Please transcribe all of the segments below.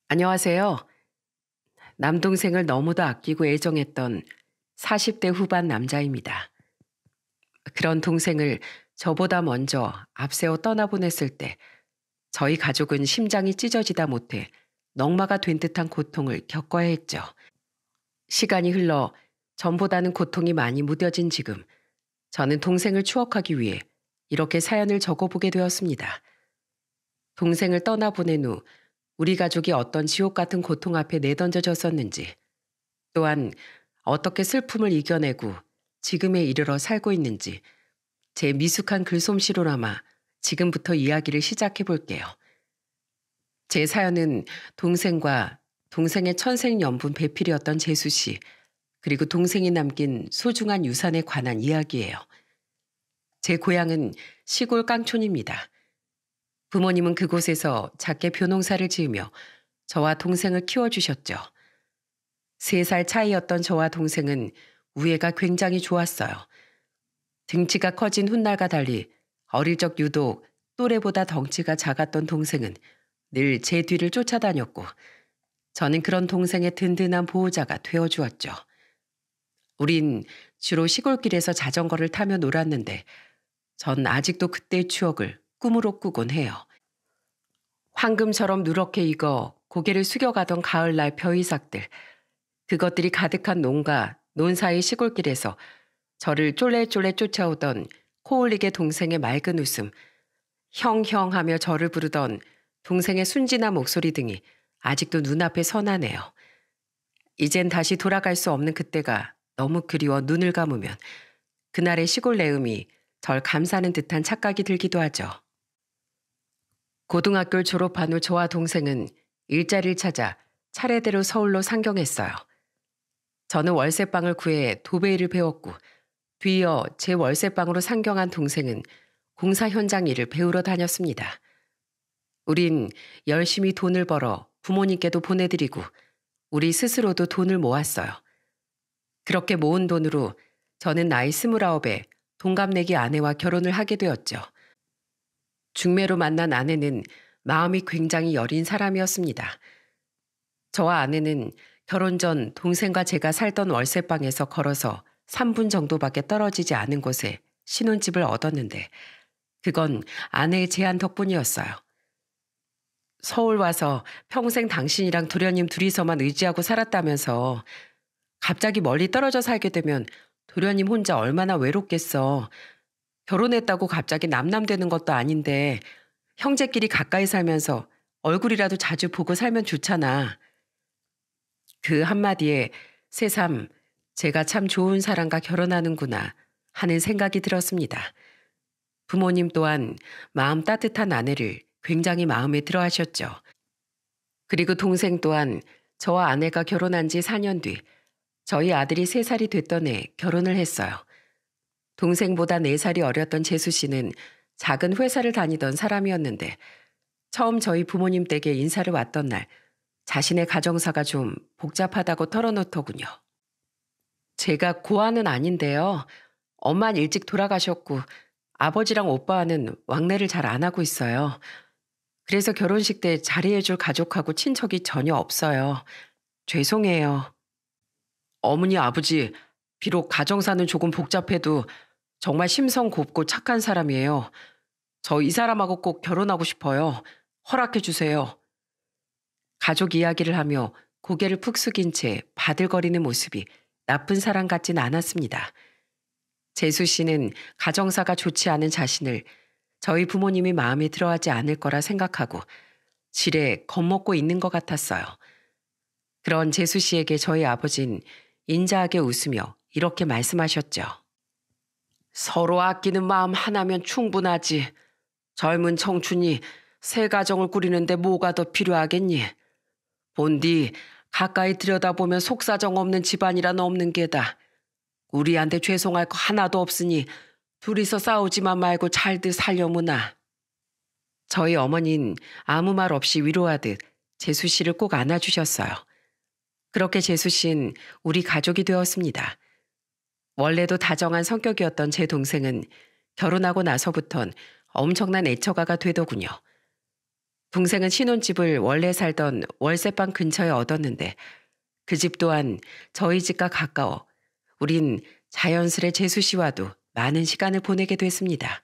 안녕하세요. 남동생을 너무도 아끼고 애정했던 40대 후반 남자입니다. 그런 동생을 저보다 먼저 앞세워 떠나보냈을 때 저희 가족은 심장이 찢어지다 못해 넝마가 된 듯한 고통을 겪어야 했죠. 시간이 흘러 전보다는 고통이 많이 무뎌진 지금 저는 동생을 추억하기 위해 이렇게 사연을 적어보게 되었습니다. 동생을 떠나보낸 후 우리 가족이 어떤 지옥 같은 고통 앞에 내던져졌었는지, 또한 어떻게 슬픔을 이겨내고 지금에 이르러 살고 있는지 제 미숙한 글솜씨로나마 지금부터 이야기를 시작해 볼게요. 제 사연은 동생과 동생의 천생연분 배필이었던 재수 씨, 그리고 동생이 남긴 소중한 유산에 관한 이야기예요. 제 고향은 시골 깡촌입니다. 부모님은 그곳에서 작게 벼농사를 지으며 저와 동생을 키워주셨죠. 3살 차이였던 저와 동생은 우애가 굉장히 좋았어요. 등치가 커진 훗날과 달리 어릴 적 유독 또래보다 덩치가 작았던 동생은 늘 제 뒤를 쫓아다녔고, 저는 그런 동생의 든든한 보호자가 되어주었죠. 우린 주로 시골길에서 자전거를 타며 놀았는데 전 아직도 그때의 추억을 꿈으로 꾸곤 해요. 황금처럼 누렇게 익어 고개를 숙여가던 가을날 벼이삭들, 그것들이 가득한 농가, 논 사이 시골길에서 저를 쫄래쫄래 쫓아오던 코올리게 동생의 맑은 웃음, 형형 하며 저를 부르던 동생의 순진한 목소리 등이 아직도 눈앞에 선하네요. 이젠 다시 돌아갈 수 없는 그때가 너무 그리워 눈을 감으면 그날의 시골 내음이 절 감싸는 듯한 착각이 들기도 하죠. 고등학교를 졸업한 후 저와 동생은 일자리를 찾아 차례대로 서울로 상경했어요. 저는 월세방을 구해 도배일을 배웠고, 뒤이어 제 월세방으로 상경한 동생은 공사 현장 일을 배우러 다녔습니다. 우린 열심히 돈을 벌어 부모님께도 보내드리고 우리 스스로도 돈을 모았어요. 그렇게 모은 돈으로 저는 나이 29에 동갑내기 아내와 결혼을 하게 되었죠. 중매로 만난 아내는 마음이 굉장히 여린 사람이었습니다. 저와 아내는 결혼 전 동생과 제가 살던 월세방에서 걸어서 3분 정도밖에 떨어지지 않은 곳에 신혼집을 얻었는데 그건 아내의 제안 덕분이었어요. 서울 와서 평생 당신이랑 도련님 둘이서만 의지하고 살았다면서 갑자기 멀리 떨어져 살게 되면 도련님 혼자 얼마나 외롭겠어. 결혼했다고 갑자기 남남되는 것도 아닌데 형제끼리 가까이 살면서 얼굴이라도 자주 보고 살면 좋잖아. 그 한마디에 새삼 제가 참 좋은 사람과 결혼하는구나 하는 생각이 들었습니다. 부모님 또한 마음 따뜻한 아내를 굉장히 마음에 들어 하셨죠. 그리고 동생 또한 저와 아내가 결혼한 지 4년 뒤 저희 아들이 3살이 됐던 해 결혼을 했어요. 동생보다 4살이 어렸던 재수 씨는 작은 회사를 다니던 사람이었는데 처음 저희 부모님 댁에 인사를 왔던 날 자신의 가정사가 좀 복잡하다고 털어놓더군요. 제가 고아는 아닌데요. 엄마는 일찍 돌아가셨고 아버지랑 오빠는 왕래를 잘 안 하고 있어요. 그래서 결혼식 때 자리해줄 가족하고 친척이 전혀 없어요. 죄송해요. 어머니 아버지, 비록 가정사는 조금 복잡해도 정말 심성 곱고 착한 사람이에요. 저 이 사람하고 꼭 결혼하고 싶어요. 허락해 주세요. 가족 이야기를 하며 고개를 푹 숙인 채 바들거리는 모습이 나쁜 사람 같진 않았습니다. 재수 씨는 가정사가 좋지 않은 자신을 저희 부모님이 마음에 들어하지 않을 거라 생각하고 지레 겁먹고 있는 것 같았어요. 그런 재수 씨에게 저희 아버진 인자하게 웃으며 이렇게 말씀하셨죠. 서로 아끼는 마음 하나면 충분하지. 젊은 청춘이 새 가정을 꾸리는데 뭐가 더 필요하겠니? 본디 가까이 들여다보면 속사정 없는 집안이란 없는 게다. 우리한테 죄송할 거 하나도 없으니 둘이서 싸우지만 말고 잘들 살려무나. 저희 어머니는 아무 말 없이 위로하듯 재수 씨를 꼭 안아주셨어요. 그렇게 재수 씨는 우리 가족이 되었습니다. 원래도 다정한 성격이었던 제 동생은 결혼하고 나서부턴 엄청난 애처가가 되더군요. 동생은 신혼집을 원래 살던 월세방 근처에 얻었는데 그 집 또한 저희 집과 가까워 우린 자연스레 재수 씨와도 많은 시간을 보내게 됐습니다.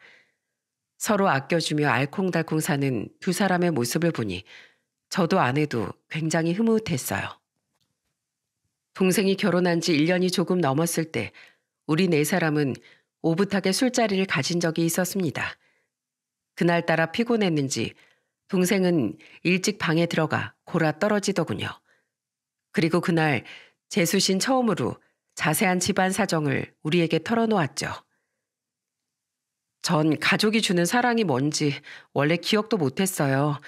서로 아껴주며 알콩달콩 사는 두 사람의 모습을 보니 저도 아내도 굉장히 흐뭇했어요. 동생이 결혼한 지 1년이 조금 넘었을 때 우리 네 사람은 오붓하게 술자리를 가진 적이 있었습니다. 그날따라 피곤했는지 동생은 일찍 방에 들어가 골아 떨어지더군요. 그리고 그날 재수신 처음으로 자세한 집안 사정을 우리에게 털어놓았죠. 전 가족이 주는 사랑이 뭔지 원래 기억도 못했어요.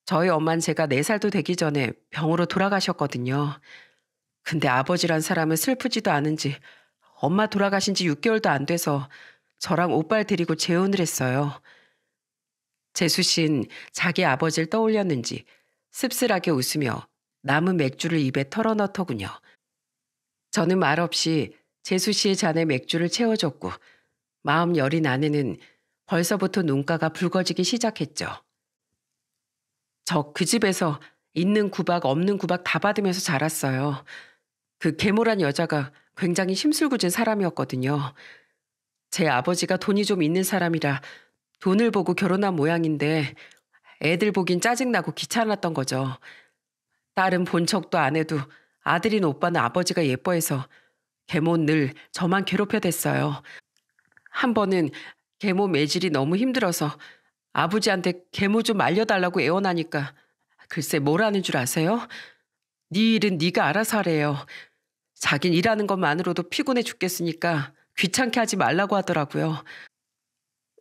저희 엄만 제가 4살도 되기 전에 병으로 돌아가셨거든요. 근데 아버지란 사람은 슬프지도 않은지 엄마 돌아가신 지 6개월도 안 돼서 저랑 오빠를 데리고 재혼을 했어요. 재수 씨는 자기 아버지를 떠올렸는지 씁쓸하게 웃으며 남은 맥주를 입에 털어넣더군요. 저는 말없이 재수 씨의 잔에 맥주를 채워줬고 마음 여린 아내는 벌써부터 눈가가 붉어지기 시작했죠. 저 그 집에서 있는 구박 없는 구박 다 받으면서 자랐어요. 그 계모란 여자가 굉장히 심술궂은 사람이었거든요. 제 아버지가 돈이 좀 있는 사람이라 돈을 보고 결혼한 모양인데 애들 보긴 짜증나고 귀찮았던 거죠. 딸은 본 척도 안 해도 아들인 오빠는 아버지가 예뻐해서 계모는 늘 저만 괴롭혀댔어요. 한 번은 계모 매질이 너무 힘들어서 아버지한테 계모 좀 말려달라고 애원하니까 글쎄 뭘 하는 줄 아세요? 네 일은 네가 알아서 하래요. 자긴 일하는 것만으로도 피곤해 죽겠으니까 귀찮게 하지 말라고 하더라고요.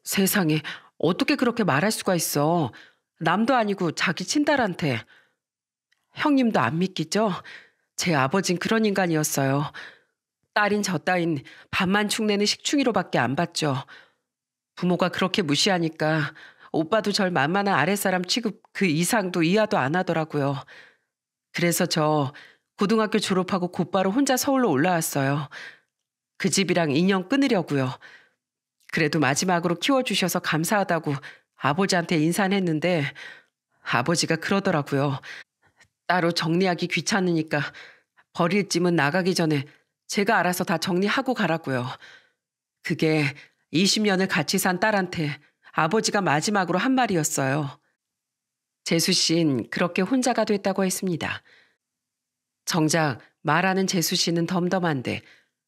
세상에 어떻게 그렇게 말할 수가 있어. 남도 아니고 자기 친딸한테. 형님도 안 믿기죠? 제 아버진 그런 인간이었어요. 딸인 저 따윈 밥만 축내는 식충이로밖에 안 봤죠. 부모가 그렇게 무시하니까 오빠도 절 만만한 아랫사람 취급 그 이상도 이하도 안 하더라고요. 그래서 저 고등학교 졸업하고 곧바로 혼자 서울로 올라왔어요. 그 집이랑 인연 끊으려고요. 그래도 마지막으로 키워주셔서 감사하다고 아버지한테 인사는 했는데 아버지가 그러더라고요. 따로 정리하기 귀찮으니까 버릴 짐은 나가기 전에 제가 알아서 다 정리하고 가라고요. 그게 20년을 같이 산 딸한테 아버지가 마지막으로 한 말이었어요. 재수 씨는 그렇게 혼자가 됐다고 했습니다. 정작 말하는 재수 씨는 덤덤한데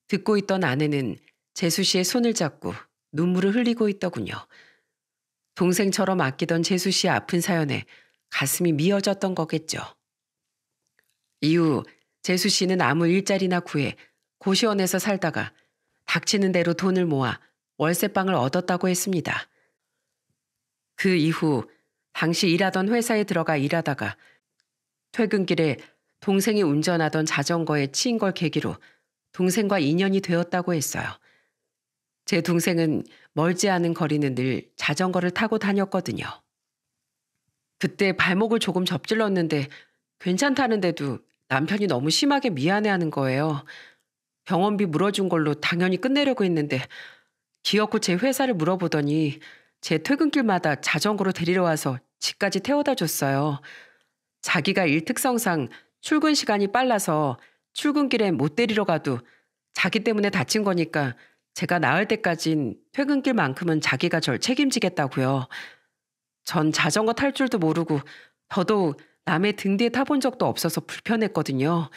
듣고 있던 아내는 재수 씨의 손을 잡고 눈물을 흘리고 있더군요. 동생처럼 아끼던 재수 씨의 아픈 사연에 가슴이 미어졌던 거겠죠. 이후 재수 씨는 아무 일자리나 구해 고시원에서 살다가 닥치는 대로 돈을 모아 월세방을 얻었다고 했습니다. 그 이후 당시 일하던 회사에 들어가 일하다가 퇴근길에 동생이 운전하던 자전거에 치인 걸 계기로 동생과 인연이 되었다고 했어요. 제 동생은 멀지 않은 거리는 늘 자전거를 타고 다녔거든요. 그때 발목을 조금 접질렀는데 괜찮다는데도 남편이 너무 심하게 미안해하는 거예요. 병원비 물어준 걸로 당연히 끝내려고 했는데 기어코 제 회사를 물어보더니 제 퇴근길마다 자전거로 데리러 와서 집까지 태워다 줬어요. 자기가 일 특성상 출근 시간이 빨라서 출근길에 못 데리러 가도 자기 때문에 다친 거니까 제가 나을 때까진 퇴근길만큼은 자기가 절 책임지겠다고요. 전 자전거 탈 줄도 모르고 더더욱 남의 등 뒤에 타본 적도 없어서 불편했거든요.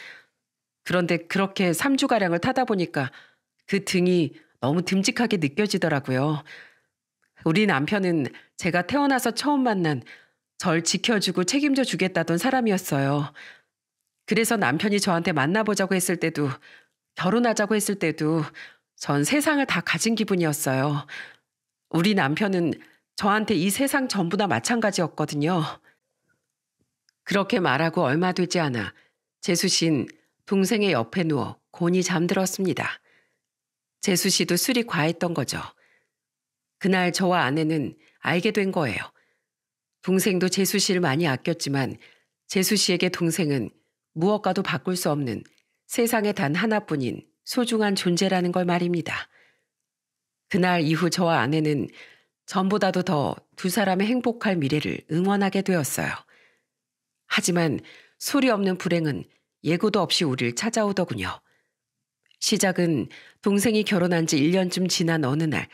그런데 그렇게 3주가량을 타다 보니까 그 등이 너무 듬직하게 느껴지더라고요. 우리 남편은 제가 태어나서 처음 만난 절 지켜주고 책임져 주겠다던 사람이었어요. 그래서 남편이 저한테 만나보자고 했을 때도 결혼하자고 했을 때도 전 세상을 다 가진 기분이었어요. 우리 남편은 저한테 이 세상 전부 다 마찬가지였거든요. 그렇게 말하고 얼마 되지 않아 재수 씨는 동생의 옆에 누워 곤히 잠들었습니다. 재수 씨도 술이 과했던 거죠. 그날 저와 아내는 알게 된 거예요. 동생도 재수 씨를 많이 아꼈지만 재수 씨에게 동생은 무엇과도 바꿀 수 없는 세상에 단 하나뿐인 소중한 존재라는 걸 말입니다. 그날 이후 저와 아내는 전보다도 더 두 사람의 행복할 미래를 응원하게 되었어요. 하지만 소리 없는 불행은 예고도 없이 우리를 찾아오더군요. 시작은 동생이 결혼한 지 1년쯤 지난 어느 날,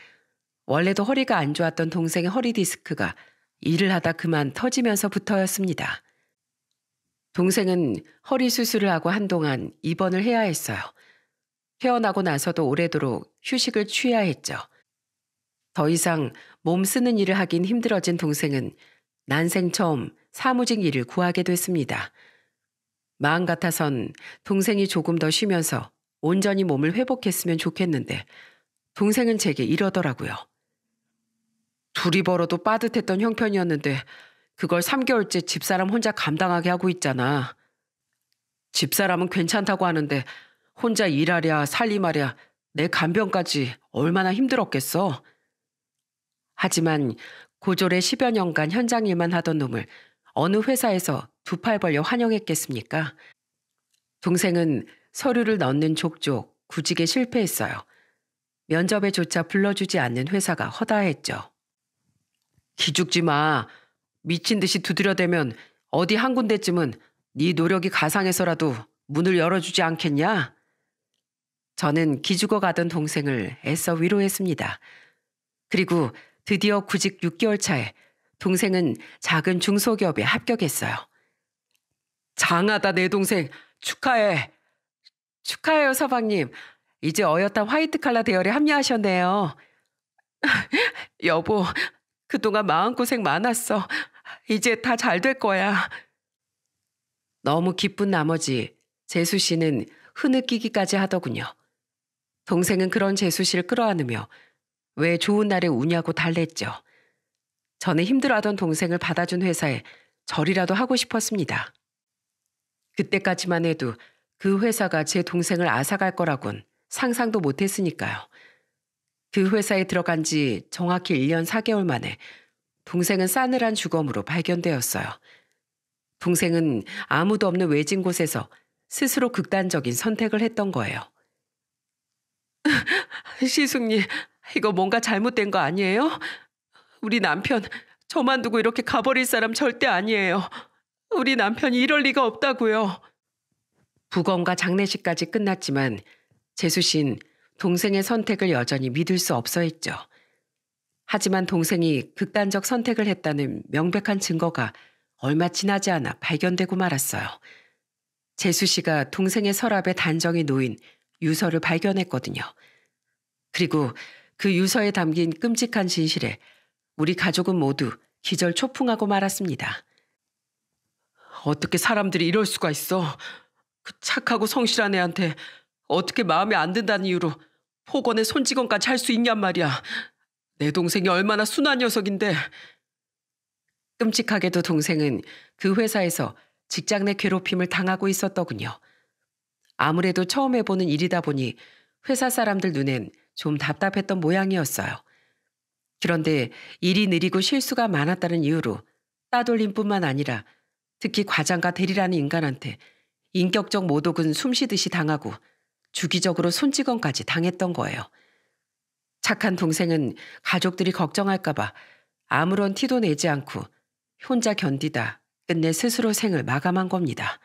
원래도 허리가 안 좋았던 동생의 허리 디스크가 일을 하다 그만 터지면서부터였습니다. 동생은 허리 수술을 하고 한동안 입원을 해야 했어요. 퇴원하고 나서도 오래도록 휴식을 취해야 했죠. 더 이상 몸 쓰는 일을 하긴 힘들어진 동생은 난생 처음 사무직 일을 구하게 됐습니다. 마음 같아선 동생이 조금 더 쉬면서 온전히 몸을 회복했으면 좋겠는데 동생은 제게 이러더라고요. 둘이 벌어도 빠듯했던 형편이었는데 그걸 3개월째 집사람 혼자 감당하게 하고 있잖아. 집사람은 괜찮다고 하는데 혼자 일하랴 살림하랴 내 간병까지 얼마나 힘들었겠어. 하지만 고졸에 10여 년간 현장 일만 하던 놈을 어느 회사에서 두 팔 벌려 환영했겠습니까? 동생은 서류를 넣는 족족 구직에 실패했어요. 면접에조차 불러주지 않는 회사가 허다했죠. 기죽지 마. 미친 듯이 두드려대면 어디 한 군데쯤은 네 노력이 가상해서라도 문을 열어주지 않겠냐? 저는 기죽어 가던 동생을 애써 위로했습니다. 그리고 드디어 구직 6개월 차에 동생은 작은 중소기업에 합격했어요. 장하다 내 동생. 축하해. 축하해요 서방님. 이제 어엿한 화이트칼라 대열에 합류하셨네요. 여보, 그동안 마음고생 많았어. 이제 다 잘 될 거야. 너무 기쁜 나머지 재수 씨는 흐느끼기까지 하더군요. 동생은 그런 재수 씨를 끌어안으며 왜 좋은 날에 우냐고 달랬죠. 저는 힘들어하던 동생을 받아준 회사에 절이라도 하고 싶었습니다. 그때까지만 해도 그 회사가 제 동생을 앗아갈 거라곤 상상도 못했으니까요. 그 회사에 들어간 지 정확히 1년 4개월 만에 동생은 싸늘한 주검으로 발견되었어요. 동생은 아무도 없는 외진 곳에서 스스로 극단적인 선택을 했던 거예요. 시숙님, 이거 뭔가 잘못된 거 아니에요? 우리 남편 저만 두고 이렇게 가버릴 사람 절대 아니에요. 우리 남편이 이럴 리가 없다고요. 부검과 장례식까지 끝났지만 재수 씨는 동생의 선택을 여전히 믿을 수 없어 했죠. 하지만 동생이 극단적 선택을 했다는 명백한 증거가 얼마 지나지 않아 발견되고 말았어요. 재수 씨가 동생의 서랍에 단정히 놓인 유서를 발견했거든요. 그리고 그 유서에 담긴 끔찍한 진실에 우리 가족은 모두 기절초풍하고 말았습니다. 어떻게 사람들이 이럴 수가 있어. 그 착하고 성실한 애한테 어떻게 마음에 안 든다는 이유로 폭언에 손찌검까지 할 수 있냔 말이야. 내 동생이 얼마나 순한 녀석인데. 끔찍하게도 동생은 그 회사에서 직장 내 괴롭힘을 당하고 있었더군요. 아무래도 처음 해보는 일이다 보니 회사 사람들 눈엔 좀 답답했던 모양이었어요. 그런데 일이 느리고 실수가 많았다는 이유로 따돌림뿐만 아니라 특히 과장과 대리라는 인간한테 인격적 모독은 숨쉬듯이 당하고 주기적으로 손찌검까지 당했던 거예요. 착한 동생은 가족들이 걱정할까봐 아무런 티도 내지 않고 혼자 견디다 끝내 스스로 생을 마감한 겁니다.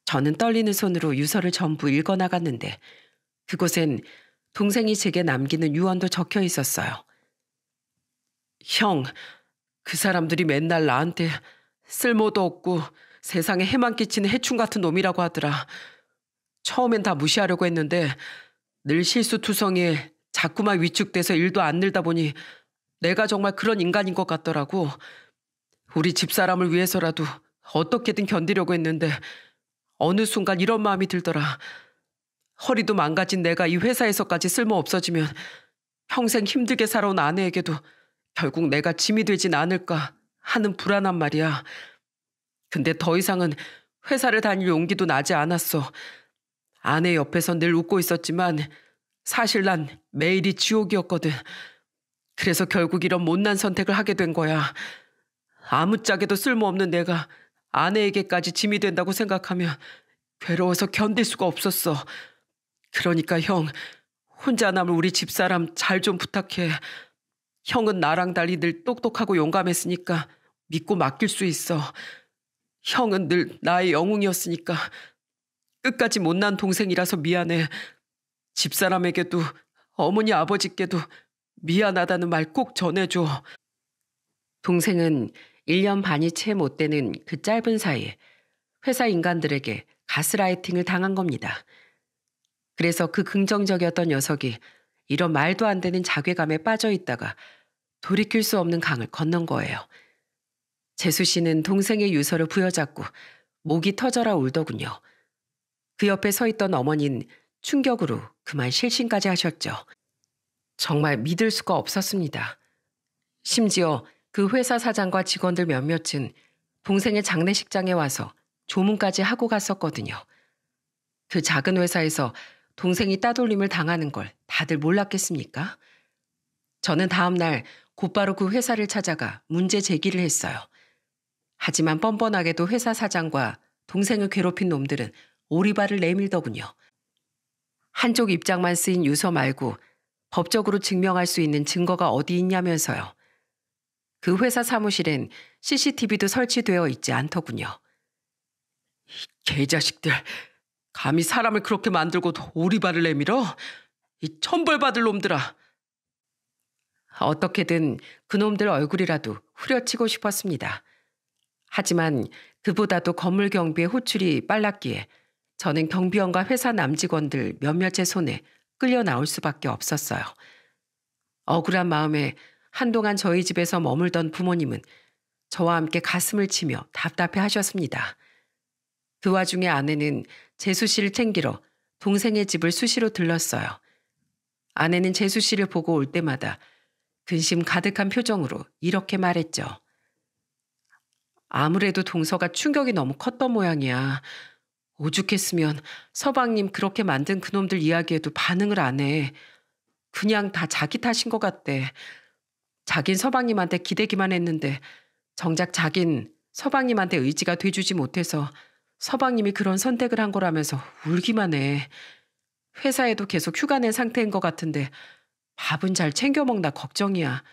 저는 떨리는 손으로 유서를 전부 읽어나갔는데 그곳엔 동생이 제게 남기는 유언도 적혀 있었어요. 형, 그 사람들이 맨날 나한테 쓸모도 없고 세상에 해만 끼치는 해충 같은 놈이라고 하더라. 처음엔 다 무시하려고 했는데 늘 실수투성이에 자꾸만 위축돼서 일도 안 늘다 보니 내가 정말 그런 인간인 것 같더라고. 우리 집사람을 위해서라도 어떻게든 견디려고 했는데 어느 순간 이런 마음이 들더라. 허리도 망가진 내가 이 회사에서까지 쓸모 없어지면 평생 힘들게 살아온 아내에게도 결국 내가 짐이 되진 않을까 하는 불안한 말이야. 근데 더 이상은 회사를 다닐 용기도 나지 않았어. 아내 옆에서 늘 웃고 있었지만 사실 난 매일이 지옥이었거든. 그래서 결국 이런 못난 선택을 하게 된 거야. 아무짝에도 쓸모없는 내가 아내에게까지 짐이 된다고 생각하면 괴로워서 견딜 수가 없었어. 그러니까 형, 혼자 남을 우리 집사람 잘 좀 부탁해. 형은 나랑 달리 늘 똑똑하고 용감했으니까 믿고 맡길 수 있어. 형은 늘 나의 영웅이었으니까 끝까지 못난 동생이라서 미안해. 집사람에게도 어머니 아버지께도 미안하다는 말 꼭 전해줘. 동생은 1년 반이 채 못 되는 그 짧은 사이에 회사 인간들에게 가스라이팅을 당한 겁니다. 그래서 그 긍정적이었던 녀석이 이런 말도 안 되는 자괴감에 빠져 있다가 돌이킬 수 없는 강을 건넌 거예요. 재수 씨는 동생의 유서를 부여잡고 목이 터져라 울더군요. 그 옆에 서 있던 어머니는 충격으로 그만 실신까지 하셨죠. 정말 믿을 수가 없었습니다. 심지어 그 회사 사장과 직원들 몇몇은 동생의 장례식장에 와서 조문까지 하고 갔었거든요. 그 작은 회사에서 동생이 따돌림을 당하는 걸 다들 몰랐겠습니까? 저는 다음 날 곧바로 그 회사를 찾아가 문제 제기를 했어요. 하지만 뻔뻔하게도 회사 사장과 동생을 괴롭힌 놈들은 오리발을 내밀더군요. 한쪽 입장만 쓰인 유서 말고 법적으로 증명할 수 있는 증거가 어디 있냐면서요. 그 회사 사무실엔 CCTV도 설치되어 있지 않더군요. 이 개자식들, 감히 사람을 그렇게 만들고 오리발을 내밀어? 이 천벌받을 놈들아. 어떻게든 그놈들 얼굴이라도 후려치고 싶었습니다. 하지만 그보다도 건물 경비의 호출이 빨랐기에 저는 경비원과 회사 남직원들 몇몇의 손에 끌려 나올 수밖에 없었어요. 억울한 마음에 한동안 저희 집에서 머물던 부모님은 저와 함께 가슴을 치며 답답해 하셨습니다. 그 와중에 아내는 재수 씨를 챙기러 동생의 집을 수시로 들렀어요. 아내는 재수 씨를 보고 올 때마다 근심 가득한 표정으로 이렇게 말했죠. 아무래도 동서가 충격이 너무 컸던 모양이야. 오죽했으면 서방님 그렇게 만든 그놈들 이야기에도 반응을 안 해. 그냥 다 자기 탓인 것 같대. 자긴 서방님한테 기대기만 했는데 정작 자긴 서방님한테 의지가 돼주지 못해서 서방님이 그런 선택을 한 거라면서 울기만 해. 회사에도 계속 휴가 낸 상태인 것 같은데 밥은 잘 챙겨 먹나 걱정이야.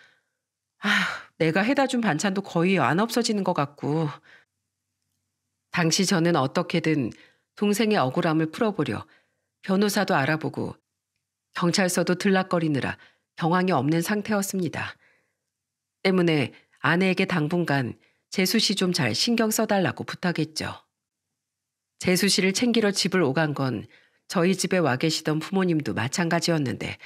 내가 해다 준 반찬도 거의 안 없어지는 것 같고. 당시 저는 어떻게든 동생의 억울함을 풀어보려 변호사도 알아보고 경찰서도 들락거리느라 경황이 없는 상태였습니다. 때문에 아내에게 당분간 재수 씨 좀 잘 신경 써달라고 부탁했죠. 재수 씨를 챙기러 집을 오간 건 저희 집에 와 계시던 부모님도 마찬가지였는데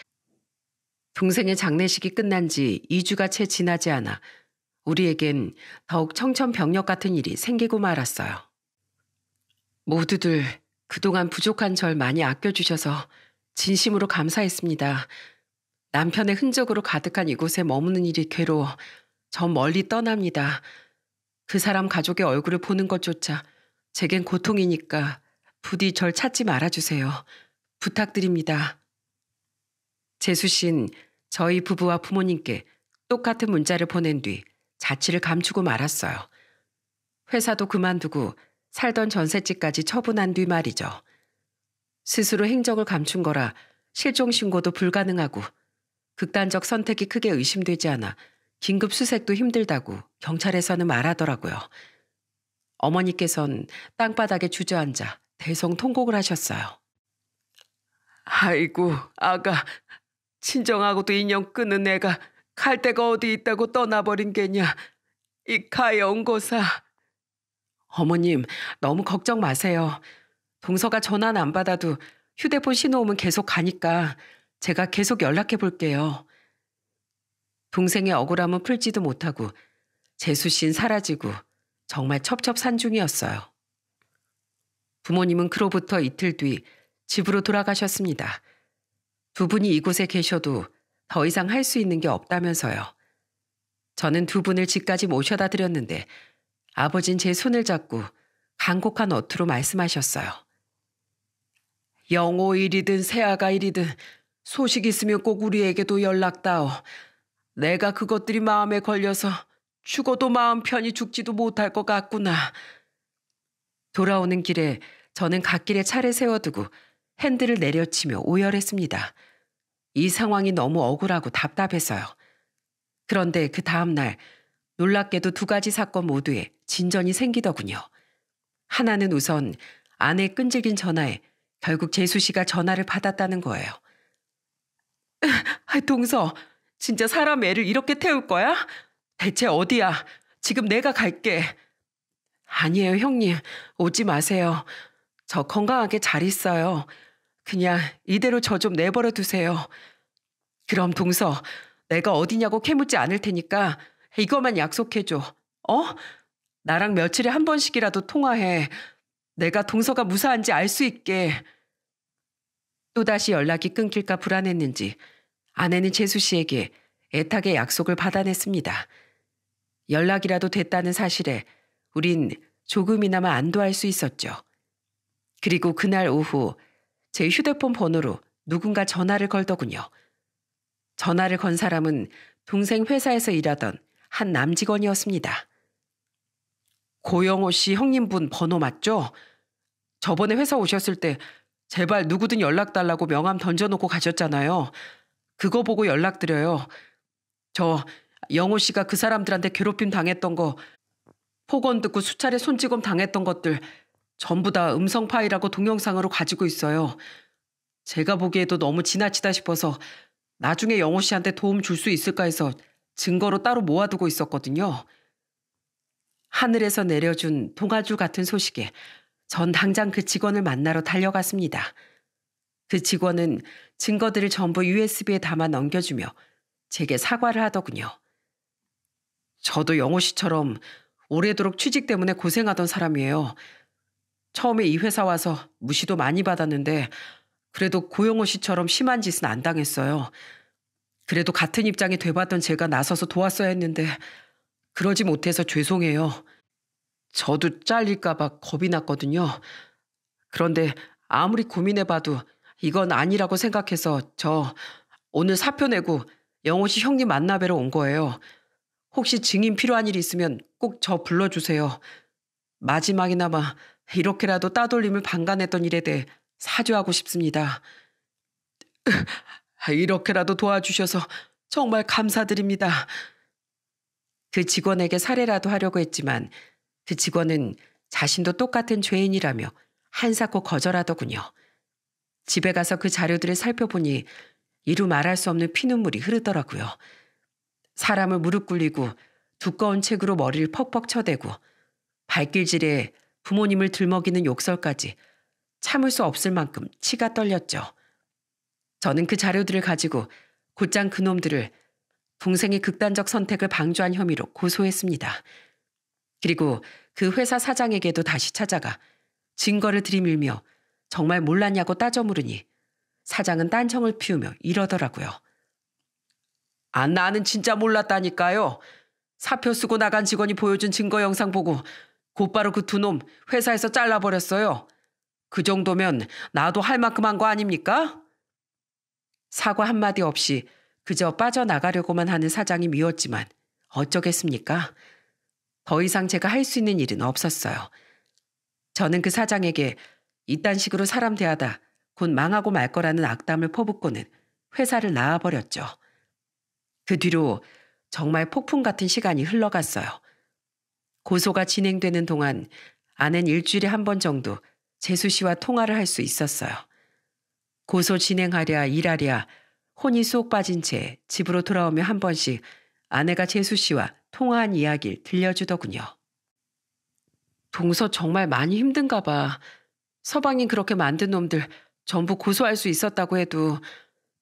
동생의 장례식이 끝난 지 2주가 채 지나지 않아 우리에겐 더욱 청천벽력 같은 일이 생기고 말았어요. 모두들 그동안 부족한 절 많이 아껴주셔서 진심으로 감사했습니다. 남편의 흔적으로 가득한 이곳에 머무는 일이 괴로워 저 멀리 떠납니다. 그 사람 가족의 얼굴을 보는 것조차 제겐 고통이니까 부디 절 찾지 말아주세요. 부탁드립니다. 재수 씨는 저희 부부와 부모님께 똑같은 문자를 보낸 뒤 자취를 감추고 말았어요. 회사도 그만두고 살던 전셋집까지 처분한 뒤 말이죠. 스스로 행적을 감춘 거라 실종 신고도 불가능하고 극단적 선택이 크게 의심되지 않아 긴급 수색도 힘들다고 경찰에서는 말하더라고요. 어머니께선 땅바닥에 주저앉아 대성통곡을 하셨어요. 아이고 아가, 친정하고도 인연 끊은 애가 갈 데가 어디 있다고 떠나버린 게냐. 이 가여운 고사. 어머님 너무 걱정 마세요. 동서가 전화는 안 받아도 휴대폰 신호 오면 계속 가니까 제가 계속 연락해 볼게요. 동생의 억울함은 풀지도 못하고 재수 씨는 사라지고 정말 첩첩산중이었어요. 부모님은 그로부터 이틀 뒤 집으로 돌아가셨습니다. 두 분이 이곳에 계셔도 더 이상 할 수 있는 게 없다면서요. 저는 두 분을 집까지 모셔다 드렸는데 아버진 제 손을 잡고 간곡한 어투로 말씀하셨어요. 영오일이든 새아가일이든 소식 있으면 꼭 우리에게도 연락다오. 내가 그것들이 마음에 걸려서 죽어도 마음 편히 죽지도 못할 것 같구나. 돌아오는 길에 저는 갓길에 차를 세워두고 핸들을 내려치며 오열했습니다. 이 상황이 너무 억울하고 답답해서요. 그런데 그 다음날 놀랍게도 두 가지 사건 모두에 진전이 생기더군요. 하나는 우선 아내의 끈질긴 전화에 결국 재수 씨가 전화를 받았다는 거예요. 동서, 진짜 사람 애를 이렇게 태울 거야? 대체 어디야? 지금 내가 갈게. 아니에요, 형님. 오지 마세요. 저 건강하게 잘 있어요. 그냥 이대로 저 좀 내버려 두세요. 그럼 동서, 내가 어디냐고 캐묻지 않을 테니까 이거만 약속해줘. 어? 나랑 며칠에 한 번씩이라도 통화해. 내가 동서가 무사한지 알 수 있게. 또다시 연락이 끊길까 불안했는지 아내는 재수 씨에게 애타게 약속을 받아냈습니다. 연락이라도 됐다는 사실에 우린 조금이나마 안도할 수 있었죠. 그리고 그날 오후 제 휴대폰 번호로 누군가 전화를 걸더군요. 전화를 건 사람은 동생 회사에서 일하던 한 남직원이었습니다. 고영호 씨 형님분 번호 맞죠? 저번에 회사 오셨을 때 제발 누구든 연락 달라고 명함 던져놓고 가셨잖아요. 그거 보고 연락드려요. 저 영호 씨가 그 사람들한테 괴롭힘 당했던 거, 폭언 듣고 수차례 손찌검 당했던 것들 전부 다 음성 파일하고 동영상으로 가지고 있어요. 제가 보기에도 너무 지나치다 싶어서 나중에 영호 씨한테 도움 줄 수 있을까 해서 증거로 따로 모아두고 있었거든요. 하늘에서 내려준 동아줄 같은 소식에 전 당장 그 직원을 만나러 달려갔습니다. 그 직원은 증거들을 전부 USB에 담아 넘겨주며 제게 사과를 하더군요. 저도 영호 씨처럼 오래도록 취직 때문에 고생하던 사람이에요. 처음에 이 회사 와서 무시도 많이 받았는데 그래도 고영호 씨처럼 심한 짓은 안 당했어요. 그래도 같은 입장이 돼봤던 제가 나서서 도왔어야 했는데 그러지 못해서 죄송해요. 저도 잘릴까 봐 겁이 났거든요. 그런데 아무리 고민해봐도 이건 아니라고 생각해서 저 오늘 사표 내고 영호 씨 형님 만나뵈러 온 거예요. 혹시 증인 필요한 일 있으면 꼭 저 불러주세요. 마지막이나마 이렇게라도 따돌림을 방관했던 일에 대해 사죄하고 싶습니다. 이렇게라도 도와주셔서 정말 감사드립니다. 그 직원에게 사례라도 하려고 했지만 그 직원은 자신도 똑같은 죄인이라며 한사코 거절하더군요. 집에 가서 그 자료들을 살펴보니 이루 말할 수 없는 피눈물이 흐르더라고요. 사람을 무릎 꿇리고 두꺼운 책으로 머리를 퍽퍽 쳐대고 발길질에 부모님을 들먹이는 욕설까지 참을 수 없을 만큼 치가 떨렸죠. 저는 그 자료들을 가지고 곧장 그놈들을 동생의 극단적 선택을 방조한 혐의로 고소했습니다. 그리고 그 회사 사장에게도 다시 찾아가 증거를 들이밀며 정말 몰랐냐고 따져 물으니 사장은 딴청을 피우며 이러더라고요. 나는 진짜 몰랐다니까요. 사표 쓰고 나간 직원이 보여준 증거 영상 보고 곧바로 그 두 놈 회사에서 잘라버렸어요. 그 정도면 나도 할 만큼 한 거 아닙니까? 사과 한마디 없이 그저 빠져나가려고만 하는 사장이 미웠지만 어쩌겠습니까? 더 이상 제가 할 수 있는 일은 없었어요. 저는 그 사장에게 이딴 식으로 사람 대하다 곧 망하고 말 거라는 악담을 퍼붓고는 회사를 나와버렸죠. 그 뒤로 정말 폭풍 같은 시간이 흘러갔어요. 고소가 진행되는 동안 아내는 일주일에 한 번 정도 재수 씨와 통화를 할 수 있었어요. 고소 진행하랴 일하랴 혼이 쏙 빠진 채 집으로 돌아오며 한 번씩 아내가 재수 씨와 통화한 이야기를 들려주더군요. 동서 정말 많이 힘든가 봐. 서방이 그렇게 만든 놈들 전부 고소할 수 있었다고 해도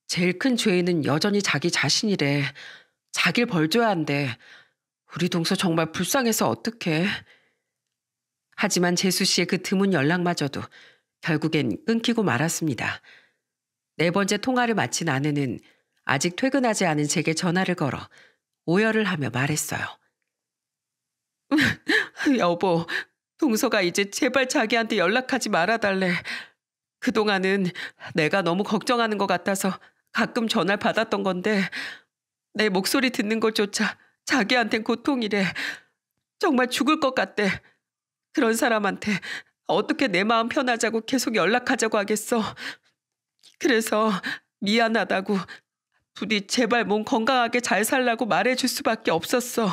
제일 큰 죄인은 여전히 자기 자신이래. 자길 벌줘야 한대. 우리 동서 정말 불쌍해서 어떡해. 하지만 재수 씨의 그 드문 연락마저도 결국엔 끊기고 말았습니다. 네 번째 통화를 마친 아내는 아직 퇴근하지 않은 제게 전화를 걸어 오열을 하며 말했어요. 여보, 동서가 이제 제발 자기한테 연락하지 말아달래. 그동안은 내가 너무 걱정하는 것 같아서 가끔 전화를 받았던 건데 내 목소리 듣는 것조차 자기한텐 고통이래. 정말 죽을 것 같대. 그런 사람한테 어떻게 내 마음 편하자고 계속 연락하자고 하겠어. 그래서 미안하다고 부디 제발 몸 건강하게 잘 살라고 말해줄 수밖에 없었어.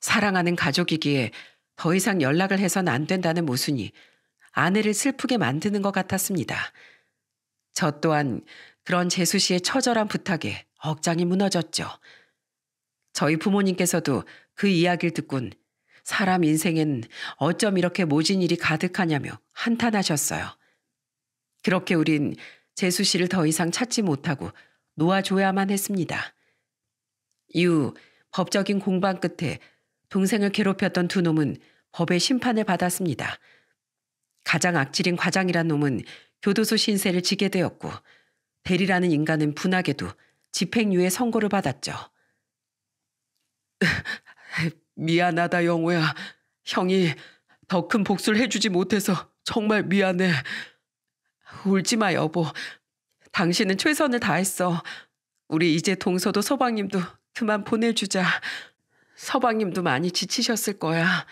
사랑하는 가족이기에 더 이상 연락을 해선 안 된다는 모순이 아내를 슬프게 만드는 것 같았습니다. 저 또한 그런 재수 씨의 처절한 부탁에 억장이 무너졌죠. 저희 부모님께서도 그 이야기를 듣곤 사람 인생엔 어쩜 이렇게 모진 일이 가득하냐며 한탄하셨어요. 그렇게 우린 재수 씨를 더 이상 찾지 못하고 놓아줘야만 했습니다. 이후 법적인 공방 끝에 동생을 괴롭혔던 두 놈은 법의 심판을 받았습니다. 가장 악질인 과장이란 놈은 교도소 신세를 지게 되었고 대리라는 인간은 분하게도 집행유예 선고를 받았죠. 미안하다 영호야. 형이 더 큰 복수를 해주지 못해서 정말 미안해. 울지 마 여보. 당신은 최선을 다했어. 우리 이제 동서도 서방님도 그만 보내주자. 서방님도 많이 지치셨을 거야.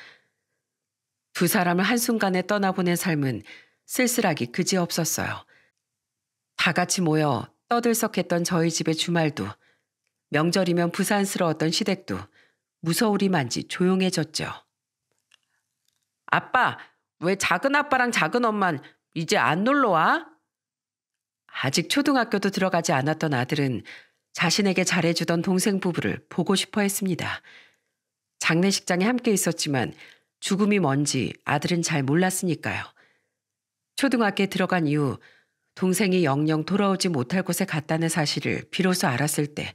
두 사람을 한순간에 떠나보낸 삶은 쓸쓸하기 그지없었어요. 다 같이 모여 떠들썩했던 저희 집의 주말도, 명절이면 부산스러웠던 시댁도 무서우리만지 조용해졌죠. 아빠, 왜 작은 아빠랑 작은 엄만 이제 안 놀러 와? 아직 초등학교도 들어가지 않았던 아들은 자신에게 잘해주던 동생 부부를 보고 싶어 했습니다. 장례식장에 함께 있었지만 죽음이 뭔지 아들은 잘 몰랐으니까요. 초등학교에 들어간 이후 동생이 영영 돌아오지 못할 곳에 갔다는 사실을 비로소 알았을 때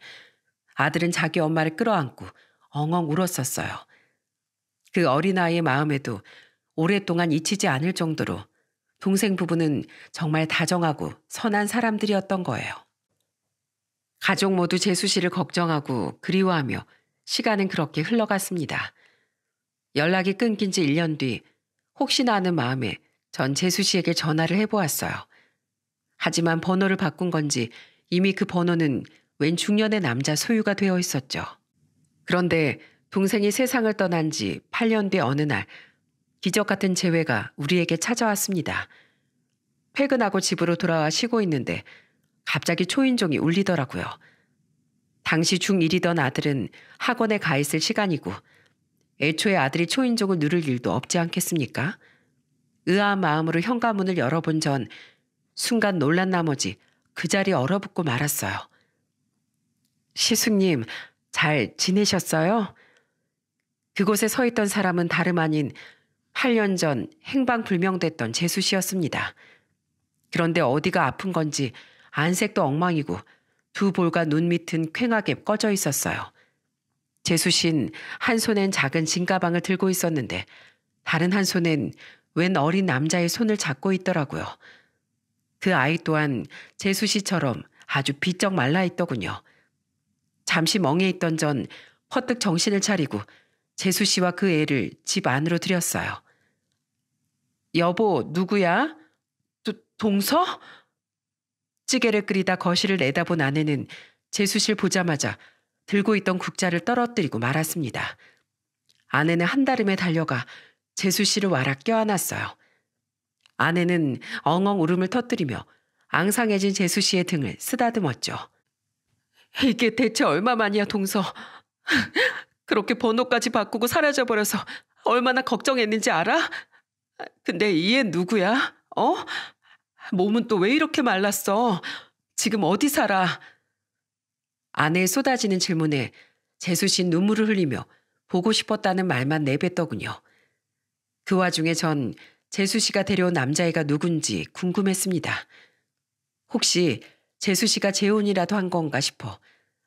아들은 자기 엄마를 끌어안고 엉엉 울었었어요. 그 어린아이의 마음에도 오랫동안 잊히지 않을 정도로 동생 부부는 정말 다정하고 선한 사람들이었던 거예요. 가족 모두 재수 씨를 걱정하고 그리워하며 시간은 그렇게 흘러갔습니다. 연락이 끊긴 지 1년 뒤 혹시나 하는 마음에 전 재수 씨에게 전화를 해보았어요. 하지만 번호를 바꾼 건지 이미 그 번호는 웬 중년의 남자 소유가 되어 있었죠. 그런데 동생이 세상을 떠난 지 8년 뒤 어느 날 기적 같은 재회가 우리에게 찾아왔습니다. 퇴근하고 집으로 돌아와 쉬고 있는데 갑자기 초인종이 울리더라고요. 당시 중1이던 아들은 학원에 가 있을 시간이고 애초에 아들이 초인종을 누를 일도 없지 않겠습니까? 의아한 마음으로 현관문을 열어본 전 순간 놀란 나머지 그 자리에 얼어붙고 말았어요. 시숙님, 잘 지내셨어요? 그곳에 서 있던 사람은 다름 아닌 8년 전 행방불명됐던 재수 씨였습니다. 그런데 어디가 아픈 건지 안색도 엉망이고 두 볼과 눈 밑은 퀭하게 꺼져 있었어요. 재수 씨는 한 손엔 작은 짐가방을 들고 있었는데 다른 한 손엔 웬 어린 남자의 손을 잡고 있더라고요. 그 아이 또한 재수 씨처럼 아주 비쩍 말라있더군요. 잠시 멍해 있던 전 퍼뜩 정신을 차리고 재수 씨와 그 애를 집 안으로 들였어요. 여보, 누구야? 동서? 찌개를 끓이다 거실을 내다본 아내는 재수 씨를 보자마자 들고 있던 국자를 떨어뜨리고 말았습니다. 아내는 한달음에 달려가 재수 씨를 와락 껴안았어요. 아내는 엉엉 울음을 터뜨리며 앙상해진 재수 씨의 등을 쓰다듬었죠. 이게 대체 얼마만이야, 동서. 그렇게 번호까지 바꾸고 사라져버려서 얼마나 걱정했는지 알아? 근데 이 애 누구야? 어? 몸은 또 왜 이렇게 말랐어? 지금 어디 살아? 아내의 쏟아지는 질문에 재수 씨는 눈물을 흘리며 보고 싶었다는 말만 내뱉더군요. 그 와중에 전 재수 씨가 데려온 남자애가 누군지 궁금했습니다. 혹시 재수 씨가 재혼이라도 한 건가 싶어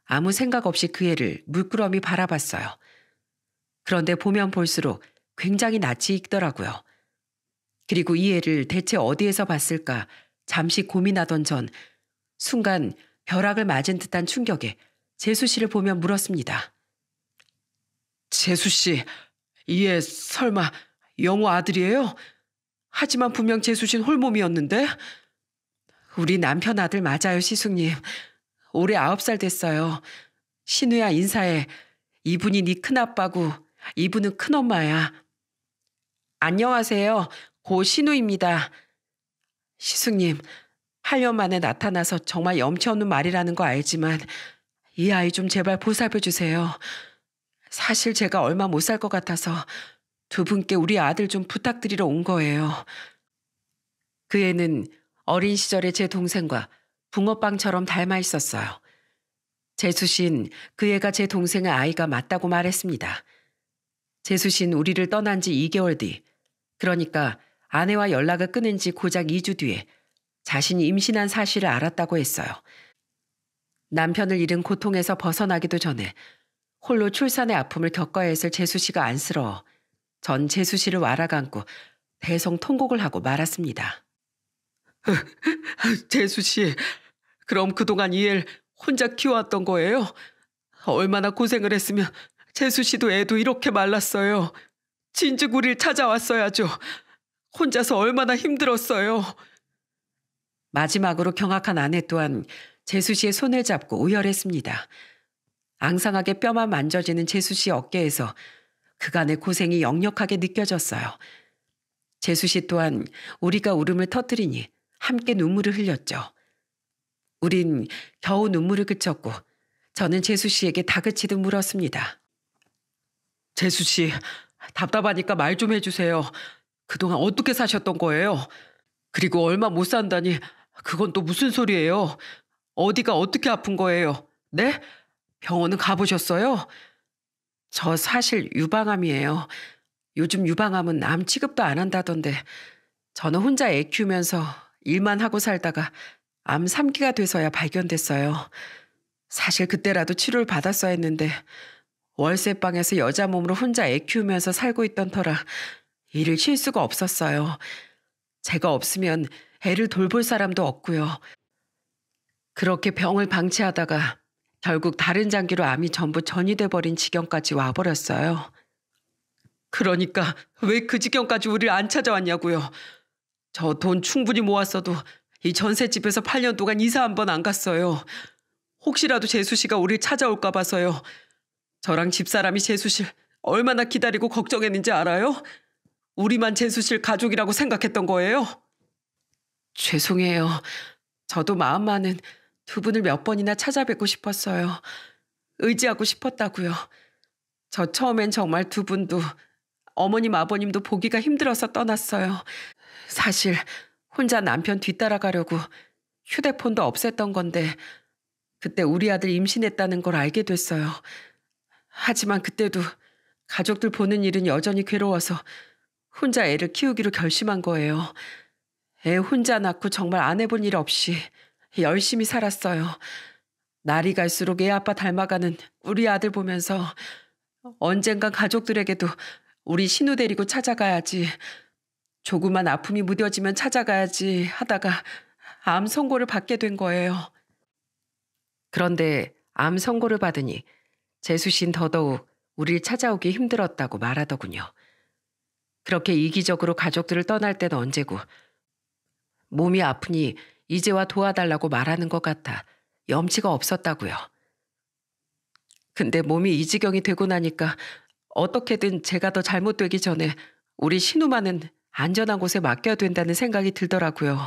아무 생각 없이 그 애를 물끄러미 바라봤어요. 그런데 보면 볼수록 굉장히 낯이 익더라고요. 그리고 이 애를 대체 어디에서 봤을까 잠시 고민하던 전 순간 벼락을 맞은 듯한 충격에 재수 씨를 보며 물었습니다. 재수 씨, 이 애 설마 영호 아들이에요? 하지만 분명 재수 씨는 홀몸이었는데? 우리 남편 아들 맞아요, 시숙님. 올해 9살 됐어요. 신우야, 인사해. 이분이 네 큰아빠고 이분은 큰엄마야. 안녕하세요. 고 신우입니다. 시숙님, 8년 만에 나타나서 정말 염치 없는 말이라는 거 알지만 이 아이 좀 제발 보살펴 주세요. 사실 제가 얼마 못 살 것 같아서 두 분께 우리 아들 좀 부탁드리러 온 거예요. 그 애는 어린 시절에 제 동생과 붕어빵처럼 닮아 있었어요. 재수 씨는 그 애가 제 동생의 아이가 맞다고 말했습니다. 재수 씨는 우리를 떠난 지 2개월 뒤, 그러니까 아내와 연락을 끊은 지 고작 2주 뒤에 자신이 임신한 사실을 알았다고 했어요. 남편을 잃은 고통에서 벗어나기도 전에 홀로 출산의 아픔을 겪어야 했을 재수 씨가 안쓰러워 전 재수 씨를 wal아감고 대성통곡을 하고 말았습니다. 재수 씨, 그럼 그동안 이 애를 혼자 키워왔던 거예요? 얼마나 고생을 했으면 재수 씨도 애도 이렇게 말랐어요. 진즉 우릴 찾아왔어야죠. 혼자서 얼마나 힘들었어요. 마지막으로 경악한 아내 또한 재수 씨의 손을 잡고 오열했습니다. 앙상하게 뼈만 만져지는 재수 씨 어깨에서 그간의 고생이 역력하게 느껴졌어요. 재수 씨 또한 우리가 울음을 터뜨리니 함께 눈물을 흘렸죠. 우린 겨우 눈물을 그쳤고 저는 재수 씨에게 다그치듯 물었습니다. 재수 씨, 답답하니까 말 좀 해주세요. 그동안 어떻게 사셨던 거예요? 그리고 얼마 못 산다니 그건 또 무슨 소리예요? 어디가 어떻게 아픈 거예요? 네? 병원은 가보셨어요? 저 사실 유방암이에요. 요즘 유방암은 암 취급도 안 한다던데 저는 혼자 애 키우면서 일만 하고 살다가 암 3기가 돼서야 발견됐어요. 사실 그때라도 치료를 받았어야 했는데 월세방에서 여자 몸으로 혼자 애 키우면서 살고 있던 터라 일을 쉴 수가 없었어요. 제가 없으면 애를 돌볼 사람도 없고요. 그렇게 병을 방치하다가 결국 다른 장기로 암이 전부 전이돼 버린 지경까지 와버렸어요. 그러니까 왜 그 지경까지 우리를 안 찾아왔냐고요. 저 돈 충분히 모았어도 이 전셋집에서 8년 동안 이사 한 번 안 갔어요. 혹시라도 재수 씨가 우리를 찾아올까 봐서요. 저랑 집사람이 재수 씨 얼마나 기다리고 걱정했는지 알아요? 우리만 재수 씨 가족이라고 생각했던 거예요? 죄송해요. 저도 마음만은 두 분을 몇 번이나 찾아뵙고 싶었어요. 의지하고 싶었다고요. 저 처음엔 정말 두 분도 어머님 아버님도 보기가 힘들어서 떠났어요. 사실 혼자 남편 뒤따라가려고 휴대폰도 없앴던 건데 그때 우리 아들 임신했다는 걸 알게 됐어요. 하지만 그때도 가족들 보는 일은 여전히 괴로워서 혼자 애를 키우기로 결심한 거예요. 애 혼자 낳고 정말 안 해본 일 없이 열심히 살았어요. 날이 갈수록 애 아빠 닮아가는 우리 아들 보면서 언젠간 가족들에게도 우리 신우 데리고 찾아가야지. 조그만 아픔이 무뎌지면 찾아가야지 하다가 암 선고를 받게 된 거예요. 그런데 암 선고를 받으니 재수 씨는 더더욱 우리를 찾아오기 힘들었다고 말하더군요. 그렇게 이기적으로 가족들을 떠날 때는 언제고 몸이 아프니 이제와 도와달라고 말하는 것 같아 염치가 없었다고요. 근데 몸이 이 지경이 되고 나니까 어떻게든 제가 더 잘못되기 전에 우리 신우만은 안전한 곳에 맡겨야 된다는 생각이 들더라고요.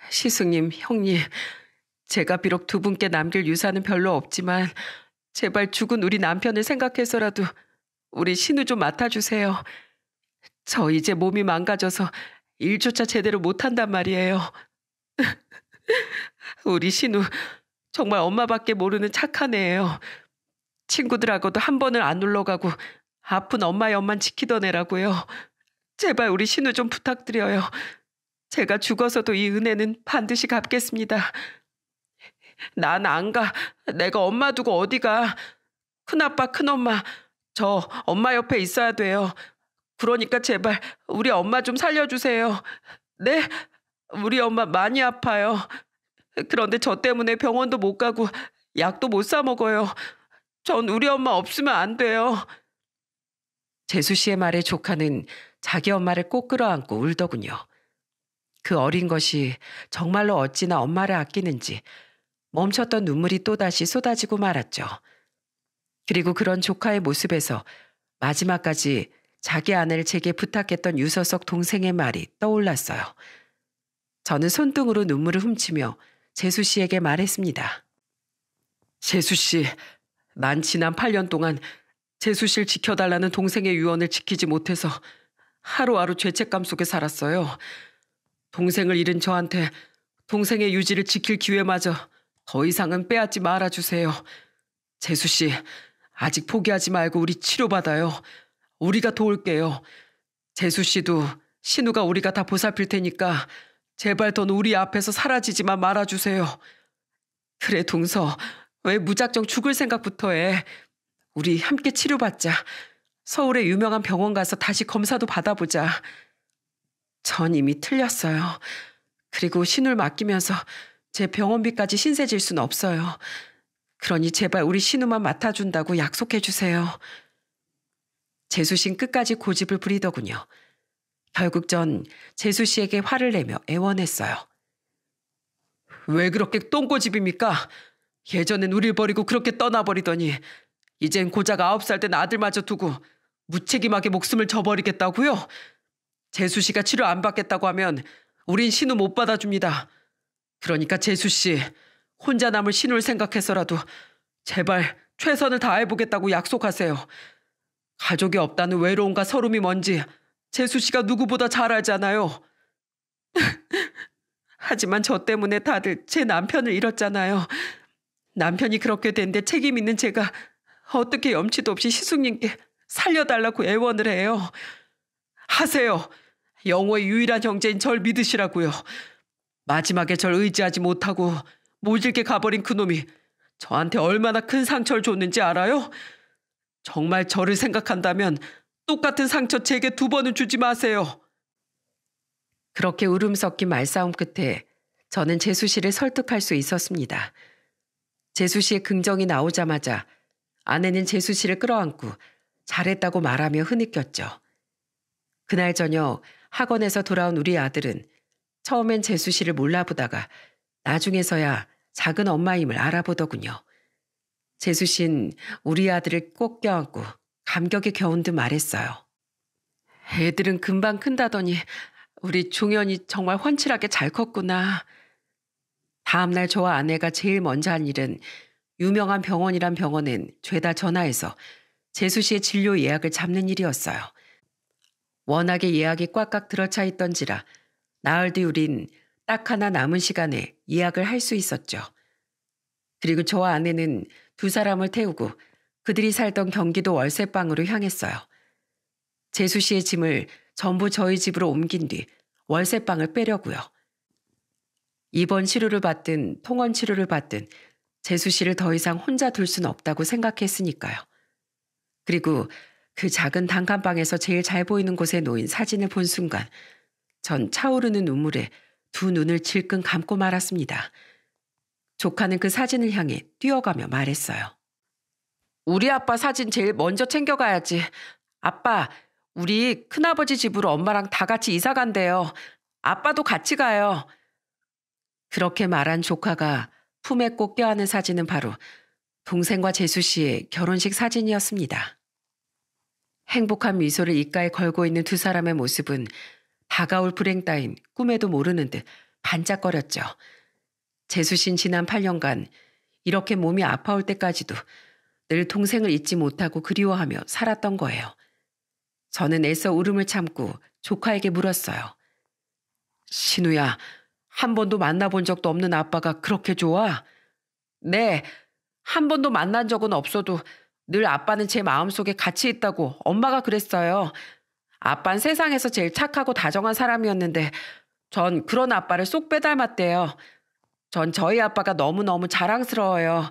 시숙님, 형님, 제가 비록 두 분께 남길 유산은 별로 없지만 제발 죽은 우리 남편을 생각해서라도 우리 신우 좀 맡아주세요. 저 이제 몸이 망가져서 일조차 제대로 못한단 말이에요. 우리 신우 정말 엄마밖에 모르는 착한 애예요. 친구들하고도 한 번을 안 놀러가고 아픈 엄마의 엄만 지키던 애라고요. 제발 우리 신우 좀 부탁드려요. 제가 죽어서도 이 은혜는 반드시 갚겠습니다. 난 안 가. 내가 엄마 두고 어디 가. 큰아빠 큰엄마 저 엄마 옆에 있어야 돼요. 그러니까 제발 우리 엄마 좀 살려주세요. 네? 우리 엄마 많이 아파요. 그런데 저 때문에 병원도 못 가고 약도 못 사 먹어요. 전 우리 엄마 없으면 안 돼요. 재수 씨의 말에 조카는 자기 엄마를 꼭 끌어안고 울더군요. 그 어린 것이 정말로 어찌나 엄마를 아끼는지 멈췄던 눈물이 또다시 쏟아지고 말았죠. 그리고 그런 조카의 모습에서 마지막까지 자기 아내를 제게 부탁했던 유서석 동생의 말이 떠올랐어요. 저는 손등으로 눈물을 훔치며 재수 씨에게 말했습니다. 재수 씨, 난 지난 8년 동안 재수 씨를 지켜달라는 동생의 유언을 지키지 못해서 하루하루 죄책감 속에 살았어요. 동생을 잃은 저한테 동생의 유지를 지킬 기회마저 더 이상은 빼앗지 말아주세요. 재수 씨, 아직 포기하지 말고 우리 치료받아요. 우리가 도울게요. 재수 씨도 신우가 우리가 다 보살필 테니까 제발 넌 우리 앞에서 사라지지만 말아주세요. 그래 동서, 왜 무작정 죽을 생각부터 해. 우리 함께 치료받자. 서울의 유명한 병원 가서 다시 검사도 받아보자. 전 이미 틀렸어요. 그리고 신우를 맡기면서 제 병원비까지 신세 질 순 없어요. 그러니 제발 우리 신우만 맡아준다고 약속해 주세요. 재수 씨는 끝까지 고집을 부리더군요. 결국 전 재수 씨에게 화를 내며 애원했어요. 왜 그렇게 똥꼬집입니까? 예전엔 우릴 버리고 그렇게 떠나버리더니 이젠 고작 9살 된 아들마저 두고 무책임하게 목숨을 저버리겠다고요? 재수 씨가 치료 안 받겠다고 하면 우린 신우 못 받아줍니다. 그러니까 재수 씨, 혼자 남을 신우를 생각해서라도 제발 최선을 다해보겠다고 약속하세요. 가족이 없다는 외로움과 서름이 뭔지 재수 씨가 누구보다 잘 알잖아요. 하지만 저 때문에 다들 제 남편을 잃었잖아요. 남편이 그렇게 된데 책임 있는 제가 어떻게 염치도 없이 시숙님께 살려달라고 애원을 해요. 하세요. 영호의 유일한 형제인 절 믿으시라고요. 마지막에 절 의지하지 못하고 모질게 가버린 그놈이 저한테 얼마나 큰 상처를 줬는지 알아요? 정말 저를 생각한다면 똑같은 상처 제게 2번은 주지 마세요. 그렇게 울음 섞인 말싸움 끝에 저는 재수 씨를 설득할 수 있었습니다. 재수 씨의 긍정이 나오자마자 아내는 재수 씨를 끌어안고 잘했다고 말하며 흐느꼈죠. 그날 저녁 학원에서 돌아온 우리 아들은 처음엔 재수 씨를 몰라보다가 나중에서야 작은 엄마임을 알아보더군요. 재수 씨는 우리 아들을 꼭 껴안고 감격에 겨운 듯 말했어요. 애들은 금방 큰다더니 우리 종현이 정말 훤칠하게 잘 컸구나. 다음날 저와 아내가 제일 먼저 한 일은 유명한 병원이란 병원엔 죄다 전화해서 재수 씨의 진료 예약을 잡는 일이었어요. 워낙에 예약이 꽉꽉 들어차 있던지라 나흘 뒤 우린 딱 하나 남은 시간에 예약을 할 수 있었죠. 그리고 저와 아내는 2사람을 태우고 그들이 살던 경기도 월세방으로 향했어요. 재수 씨의 짐을 전부 저희 집으로 옮긴 뒤 월세방을 빼려고요. 입원 치료를 받든 통원 치료를 받든 재수 씨를 더 이상 혼자 둘 순 없다고 생각했으니까요. 그리고 그 작은 단칸방에서 제일 잘 보이는 곳에 놓인 사진을 본 순간 전 차오르는 눈물에 2 눈을 질끈 감고 말았습니다. 조카는 그 사진을 향해 뛰어가며 말했어요. 우리 아빠 사진 제일 먼저 챙겨가야지. 아빠, 우리 큰아버지 집으로 엄마랑 다 같이 이사 간대요. 아빠도 같이 가요. 그렇게 말한 조카가 품에 꼭 껴안은 사진은 바로 동생과 재수 씨의 결혼식 사진이었습니다. 행복한 미소를 입가에 걸고 있는 2사람의 모습은 다가올 불행 따윈 꿈에도 모르는 듯 반짝거렸죠. 재수 씨는 지난 8년간 이렇게 몸이 아파올 때까지도 늘 동생을 잊지 못하고 그리워하며 살았던 거예요. 저는 애써 울음을 참고 조카에게 물었어요. 신우야, 한 번도 만나본 적도 없는 아빠가 그렇게 좋아? 네, 한 번도 만난 적은 없어도 늘 아빠는 제 마음속에 같이 있다고 엄마가 그랬어요. 아빠는 세상에서 제일 착하고 다정한 사람이었는데 전 그런 아빠를 쏙 빼닮았대요. 전 저희 아빠가 너무너무 자랑스러워요.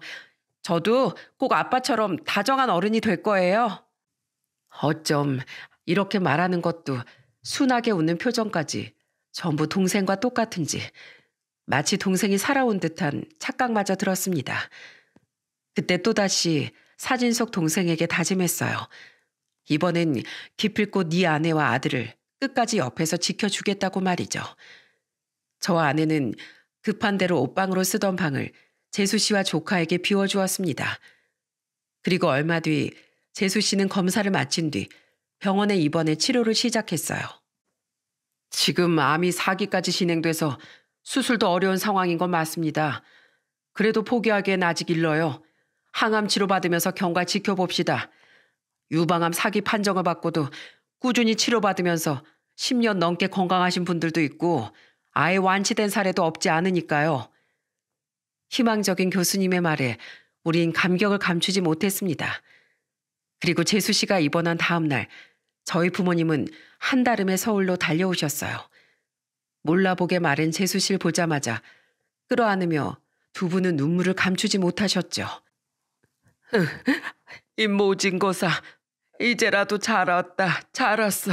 저도 꼭 아빠처럼 다정한 어른이 될 거예요. 어쩜 이렇게 말하는 것도 순하게 웃는 표정까지 전부 동생과 똑같은지 마치 동생이 살아온 듯한 착각마저 들었습니다. 그때 또다시 사진 속 동생에게 다짐했어요. 이번엔 기필코 네 아내와 아들을 끝까지 옆에서 지켜주겠다고 말이죠. 저와 아내는 급한 대로 옷방으로 쓰던 방을 재수 씨와 조카에게 비워주었습니다. 그리고 얼마 뒤 재수 씨는 검사를 마친 뒤 병원에 입원해 치료를 시작했어요. 지금 암이 4기까지 진행돼서 수술도 어려운 상황인 건 맞습니다. 그래도 포기하기엔 아직 일러요. 항암 치료받으면서 경과 지켜봅시다. 유방암 사기 판정을 받고도 꾸준히 치료받으면서 10년 넘게 건강하신 분들도 있고 아예 완치된 사례도 없지 않으니까요. 희망적인 교수님의 말에 우린 감격을 감추지 못했습니다. 그리고 재수 씨가 입원한 다음 날 저희 부모님은 한달음에 서울로 달려오셨어요. 몰라보게 마른 재수 씨를 보자마자 끌어안으며 두 분은 눈물을 감추지 못하셨죠. 이 모진 거사, 이제라도 잘 왔다, 잘 왔어.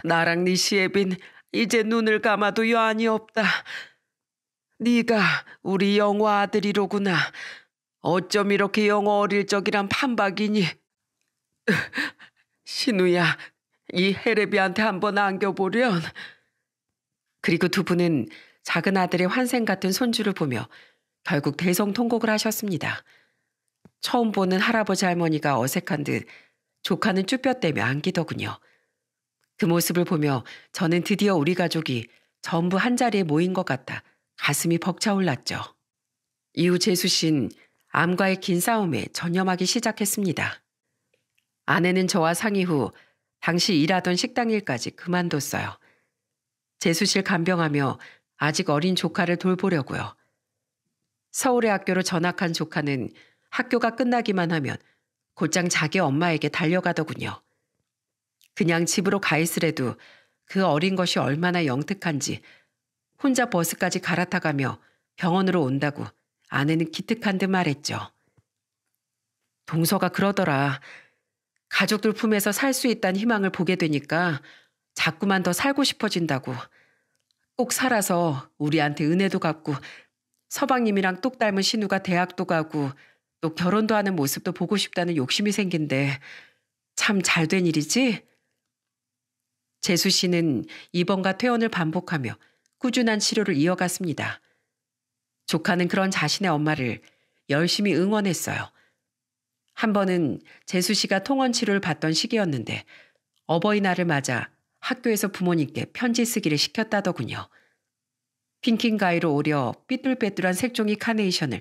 나랑 네 시애빈 이제 눈을 감아도 여한이 없다. 네가 우리 영호 아들이로구나. 어쩜 이렇게 영호 어릴 적이란 판박이니. 신우야, 이 헤레비한테 한번 안겨보련. 그리고 두 분은 작은 아들의 환생 같은 손주를 보며 결국 대성통곡을 하셨습니다. 처음 보는 할아버지 할머니가 어색한 듯 조카는 쭈뼛대며 안기더군요. 그 모습을 보며 저는 드디어 우리 가족이 전부 한자리에 모인 것 같아 가슴이 벅차올랐죠. 이후 재수 씨는 암과의 긴 싸움에 전념하기 시작했습니다. 아내는 저와 상의 후 당시 일하던 식당 일까지 그만뒀어요. 재수 씨를 간병하며 아직 어린 조카를 돌보려고요. 서울의 학교로 전학한 조카는 학교가 끝나기만 하면 곧장 자기 엄마에게 달려가더군요. 그냥 집으로 가 있으래도 그 어린 것이 얼마나 영특한지 혼자 버스까지 갈아타가며 병원으로 온다고 아내는 기특한 듯 말했죠. 동서가 그러더라. 가족들 품에서 살 수 있다는 희망을 보게 되니까 자꾸만 더 살고 싶어진다고. 꼭 살아서 우리한테 은혜도 갚고 서방님이랑 똑 닮은 신우가 대학도 가고 또 결혼도 하는 모습도 보고 싶다는 욕심이 생긴데 참 잘된 일이지? 재수 씨는 입원과 퇴원을 반복하며 꾸준한 치료를 이어갔습니다. 조카는 그런 자신의 엄마를 열심히 응원했어요. 한 번은 재수 씨가 통원 치료를 받던 시기였는데 어버이날을 맞아 학교에서 부모님께 편지 쓰기를 시켰다더군요. 핑킹가위로 오려 삐뚤빼뚤한 색종이 카네이션을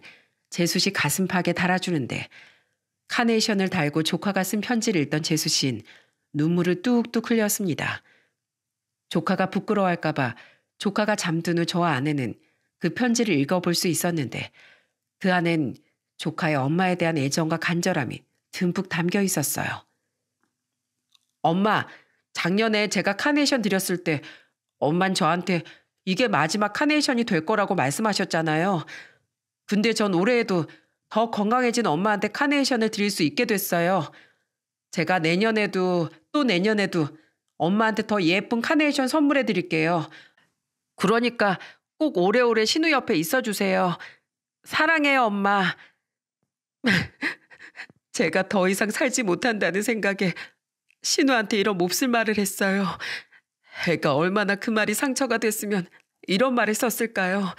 재수 씨 가슴팍에 달아주는데 카네이션을 달고 조카가 쓴 편지를 읽던 재수 씨는 눈물을 뚝뚝 흘렸습니다. 조카가 부끄러워할까봐 조카가 잠든 후 저와 아내는 그 편지를 읽어볼 수 있었는데 그 안엔 조카의 엄마에 대한 애정과 간절함이 듬뿍 담겨 있었어요. 엄마, 작년에 제가 카네이션 드렸을 때 엄만 저한테 이게 마지막 카네이션이 될 거라고 말씀하셨잖아요. 근데 전 올해에도 더 건강해진 엄마한테 카네이션을 드릴 수 있게 됐어요. 제가 내년에도 또 내년에도 엄마한테 더 예쁜 카네이션 선물해 드릴게요. 그러니까 꼭 오래오래 신우 옆에 있어주세요. 사랑해요, 엄마. 제가 더 이상 살지 못한다는 생각에 신우한테 이런 몹쓸 말을 했어요. 애가 얼마나 그 말이 상처가 됐으면 이런 말을 썼을까요?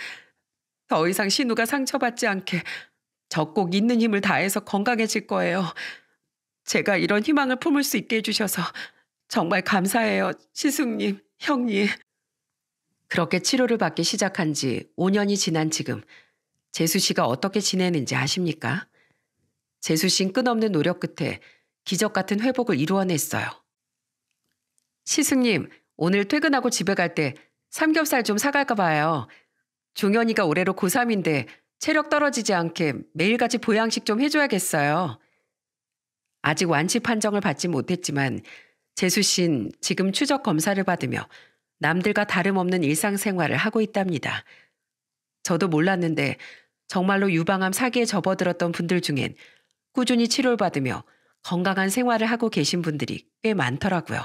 더 이상 신우가 상처받지 않게 저 꼭 있는 힘을 다해서 건강해질 거예요. 제가 이런 희망을 품을 수 있게 해주셔서 정말 감사해요, 시숙님, 형님. 그렇게 치료를 받기 시작한 지 5년이 지난 지금 재수 씨가 어떻게 지내는지 아십니까? 재수 씨는 끝없는 노력 끝에 기적 같은 회복을 이루어냈어요. 시숙님, 오늘 퇴근하고 집에 갈 때 삼겹살 좀 사갈까 봐요. 종현이가 올해로 고3인데 체력 떨어지지 않게 매일같이 보양식 좀 해줘야겠어요. 아직 완치 판정을 받지 못했지만 재수 씨는 지금 추적 검사를 받으며 남들과 다름없는 일상생활을 하고 있답니다. 저도 몰랐는데 정말로 유방암 사기에 접어들었던 분들 중엔 꾸준히 치료를 받으며 건강한 생활을 하고 계신 분들이 꽤 많더라고요.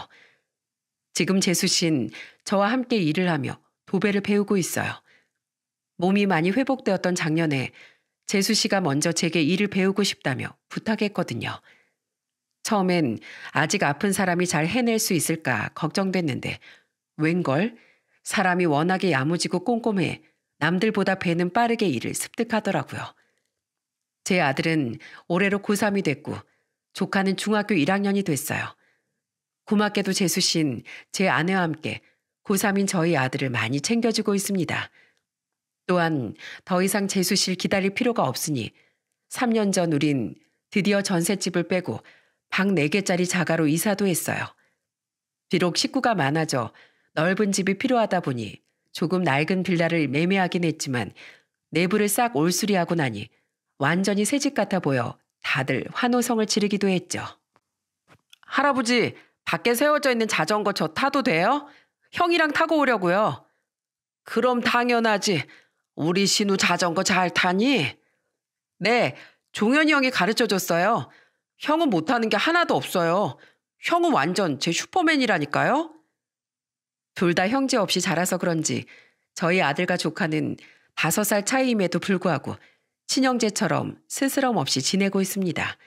지금 재수 씨는 저와 함께 일을 하며 도배를 배우고 있어요. 몸이 많이 회복되었던 작년에 재수 씨가 먼저 제게 일을 배우고 싶다며 부탁했거든요. 처음엔 아직 아픈 사람이 잘 해낼 수 있을까 걱정됐는데 웬걸 사람이 워낙에 야무지고 꼼꼼해 남들보다 배는 빠르게 일을 습득하더라고요. 제 아들은 올해로 고3이 됐고 조카는 중학교 1학년이 됐어요. 고맙게도 재수 씨는 제 아내와 함께 고3인 저희 아들을 많이 챙겨주고 있습니다. 또한 더 이상 재수씨를 기다릴 필요가 없으니 3년 전 우린 드디어 전셋집을 빼고 방 4개짜리 자가로 이사도 했어요. 비록 식구가 많아져 넓은 집이 필요하다 보니 조금 낡은 빌라를 매매하긴 했지만 내부를 싹 올수리하고 나니 완전히 새집 같아 보여 다들 환호성을 지르기도 했죠. 할아버지, 밖에 세워져 있는 자전거 저 타도 돼요? 형이랑 타고 오려고요. 그럼 당연하지. 우리 신우 자전거 잘 타니? 네, 종현이 형이 가르쳐줬어요. 형은 못하는 게 하나도 없어요. 형은 완전 제 슈퍼맨이라니까요. 둘 다 형제 없이 자라서 그런지 저희 아들과 조카는 5살 차이임에도 불구하고 친형제처럼 스스럼 없이 지내고 있습니다.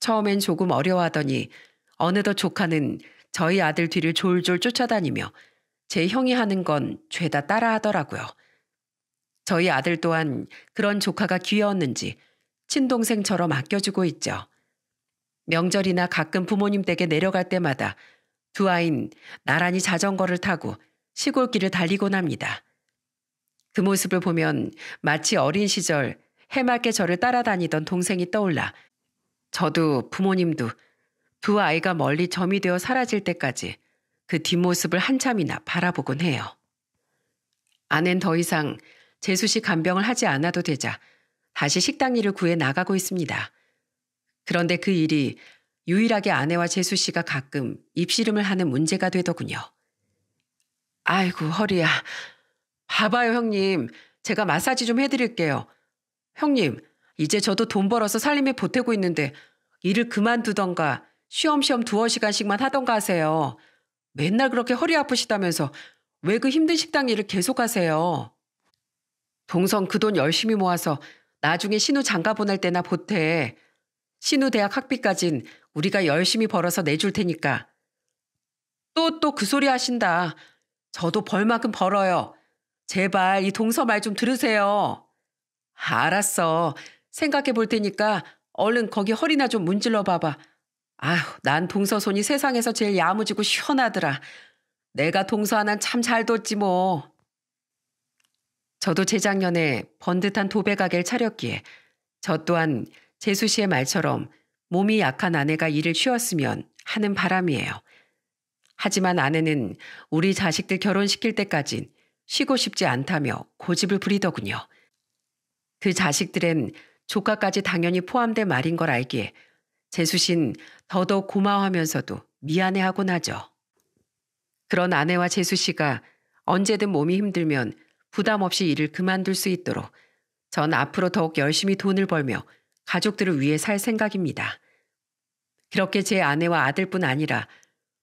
처음엔 조금 어려워하더니 어느덧 조카는 저희 아들 뒤를 졸졸 쫓아다니며 제 형이 하는 건 죄다 따라하더라고요. 저희 아들 또한 그런 조카가 귀여웠는지 친동생처럼 아껴주고 있죠. 명절이나 가끔 부모님 댁에 내려갈 때마다 두 아이는 나란히 자전거를 타고 시골길을 달리곤 합니다. 그 모습을 보면 마치 어린 시절 해맑게 저를 따라다니던 동생이 떠올라 저도 부모님도 두 아이가 멀리 점이 되어 사라질 때까지 그 뒷모습을 한참이나 바라보곤 해요. 아낸 더 이상 재수씨 간병을 하지 않아도 되자 다시 식당 일을 구해 나가고 있습니다. 그런데 그 일이 유일하게 아내와 재수씨가 가끔 입씨름을 하는 문제가 되더군요. 아이고 허리야. 봐봐요 형님. 제가 마사지 좀 해드릴게요. 형님, 이제 저도 돈 벌어서 살림에 보태고 있는데 일을 그만두던가 쉬엄쉬엄 2시간씩만 하던가 하세요. 맨날 그렇게 허리 아프시다면서 왜 그 힘든 식당 일을 계속하세요. 동성 그 돈 열심히 모아서 나중에 신우 장가 보낼 때나 보태. 신우 대학 학비까진 우리가 열심히 벌어서 내줄 테니까. 또 그 소리 하신다. 저도 벌 만큼 벌어요. 제발 이 동서 말 좀 들으세요. 알았어. 생각해 볼 테니까 얼른 거기 허리나 좀 문질러 봐봐. 아휴, 난 동서 손이 세상에서 제일 야무지고 시원하더라. 내가 동서 하나는 참 잘 뒀지 뭐. 저도 재작년에 번듯한 도배 가게를 차렸기에 저 또한 재수 씨의 말처럼 몸이 약한 아내가 일을 쉬었으면 하는 바람이에요. 하지만 아내는 우리 자식들 결혼시킬 때까진 쉬고 싶지 않다며 고집을 부리더군요. 그 자식들엔 조카까지 당연히 포함된 말인 걸 알기에 재수신 더더욱 고마워하면서도 미안해하곤 하죠. 그런 아내와 재수씨가 언제든 몸이 힘들면 부담 없이 일을 그만둘 수 있도록 전 앞으로 더욱 열심히 돈을 벌며 가족들을 위해 살 생각입니다. 그렇게 제 아내와 아들뿐 아니라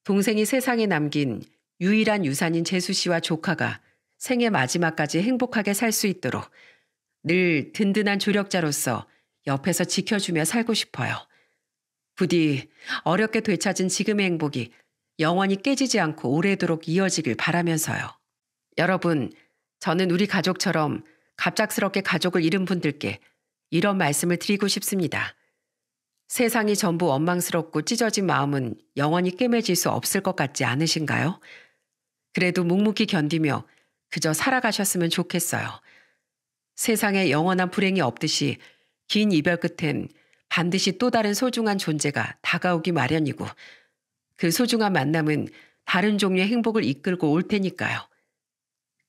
동생이 세상에 남긴 유일한 유산인 재수씨와 조카가 생애 마지막까지 행복하게 살 수 있도록 늘 든든한 조력자로서 옆에서 지켜주며 살고 싶어요. 부디 어렵게 되찾은 지금의 행복이 영원히 깨지지 않고 오래도록 이어지길 바라면서요. 여러분, 저는 우리 가족처럼 갑작스럽게 가족을 잃은 분들께 이런 말씀을 드리고 싶습니다. 세상이 전부 원망스럽고 찢어진 마음은 영원히 꿰매질 수 없을 것 같지 않으신가요? 그래도 묵묵히 견디며 그저 살아가셨으면 좋겠어요. 세상에 영원한 불행이 없듯이 긴 이별 끝엔 반드시 또 다른 소중한 존재가 다가오기 마련이고 그 소중한 만남은 다른 종류의 행복을 이끌고 올 테니까요.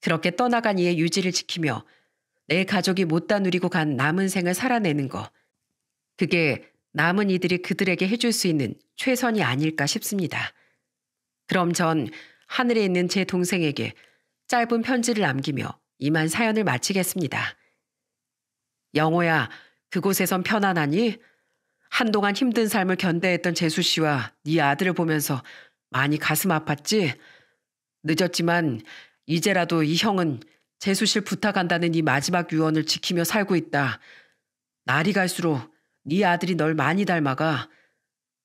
그렇게 떠나간 이의 유지를 지키며 내 가족이 못다 누리고 간 남은 생을 살아내는 거. 그게 남은 이들이 그들에게 해줄 수 있는 최선이 아닐까 싶습니다. 그럼 전 하늘에 있는 제 동생에게 짧은 편지를 남기며 이만 사연을 마치겠습니다. 영호야, 그곳에선 편안하니? 한동안 힘든 삶을 견뎌했던 재수 씨와 네 아들을 보면서 많이 가슴 아팠지? 늦었지만 이제라도 이 형은 재수 씨를 부탁한다는 네 마지막 유언을 지키며 살고 있다. 날이 갈수록 네 아들이 널 많이 닮아가.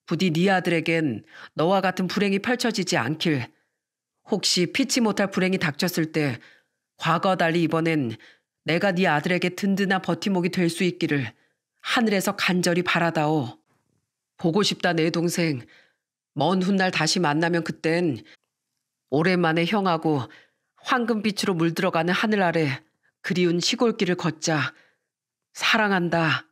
부디 네 아들에겐 너와 같은 불행이 펼쳐지지 않길. 혹시 피치 못할 불행이 닥쳤을 때 과거와 달리 이번엔 내가 네 아들에게 든든한 버팀목이 될 수 있기를 하늘에서 간절히 바라다오. 보고 싶다 내 동생. 먼 훗날 다시 만나면 그땐 오랜만에 형하고 황금빛으로 물들어가는 하늘 아래 그리운 시골길을 걷자. 사랑한다.